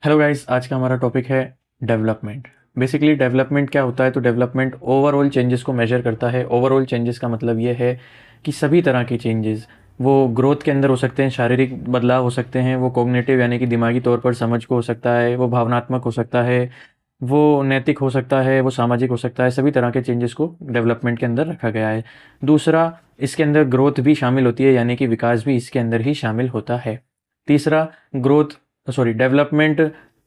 Hello guys, आज का हमारा टॉपिक है डेवलपमेंट। बेसिकली डेवलपमेंट क्या होता है? तो डेवलपमेंट ओवरऑल चेंजेस को मेजर करता है। ओवरऑल चेंजेस का मतलब ये है कि सभी तरह के चेंजेस, वो ग्रोथ के अंदर हो सकते हैं, शारीरिक बदलाव हो सकते हैं, वो कॉग्निटिव यानी कि दिमागी तौर पर समझ को हो सकता है, वो भावनात्मक हो सकता है, वो नैतिक हो सकता है, वो सामाजिक हो सकता है। सभी तरह के चेंजेस को डेवलपमेंट के अंदर रखा गया है। दूसरा, इसके अंदर ग्रोथ भी शामिल होती है, यानी कि विकास भी इसके अंदर ही शामिल होता है। तीसरा, ग्रोथ डेवलपमेंट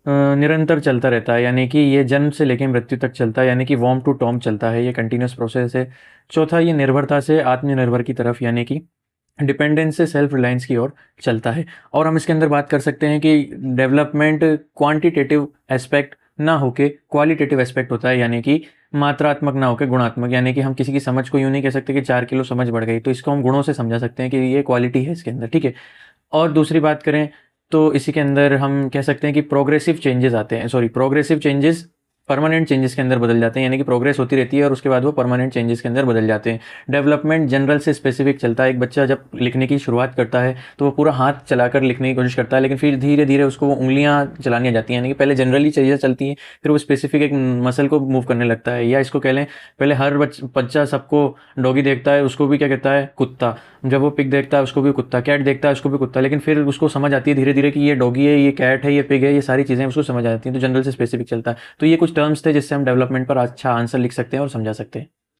निरंतर चलता रहता है, यानी कि ये जन्म से लेकर मृत्यु तक चलता है, यानी कि वॉर्म टू टॉम चलता है, ये कंटिन्यूस प्रोसेस है। चौथा, ये निर्भरता से आत्मनिर्भर की तरफ, यानी कि डिपेंडेंस से सेल्फ रिलायंस की ओर चलता है। और हम इसके अंदर बात कर सकते हैं कि डेवलपमेंट क्वांटिटेटिव एस्पेक्ट ना होके क्वालिटेटिव एस्पेक्ट होता है, यानी कि मात्रात्मक ना होकर गुणात्मक। यानी कि हम किसी की समझ को यूँ नहीं कह सकते कि 4 किलो समझ बढ़ गई, तो इसको हम गुणों से समझा सकते हैं कि ये क्वालिटी है इसके अंदर, ठीक है। और दूसरी बात करें तो इसी के अंदर हम कह सकते हैं कि प्रोग्रेसिव चेंजेस आते हैं, प्रोग्रेसिव चेंजेस परमानेंट चेंजेस के अंदर बदल जाते हैं, यानी कि प्रोग्रेस होती रहती है और उसके बाद वो परमानेंट चेंजेस के अंदर बदल जाते हैं। डेवलपमेंट जनरल से स्पेसिफिक चलता है। एक बच्चा जब लिखने की शुरुआत करता है तो वो पूरा हाथ चलाकर लिखने की कोशिश करता है, लेकिन फिर धीरे धीरे उसको वो उंगलियां चलानी आ जाती हैं, यानी कि पहले जनरली चीज़ें चलती हैं, फिर वो स्पेसिफिक एक मसल को मूव करने लगता है। या इसको कह लें, पहले हर बच्चा सबको डॉगी देखता है, उसको भी क्या कहता है? कुत्ता। जब वो पिग देखता है उसको भी कुत्ता, कैट देखता है उसको भी कुत्ता, लेकिन फिर उसको समझ आती है धीरे धीरे कि ये डॉगी है, ये कैट है, ये पिग है, ये सारी चीज़ें उसको समझ आ जाती हैं। तो जनरल से स्पेसिफिक चलता है। तो ये कुछ टर्म्स थे जिससे हम डेवलपमेंट पर अच्छा आंसर लिख सकते हैं और समझा सकते हैं।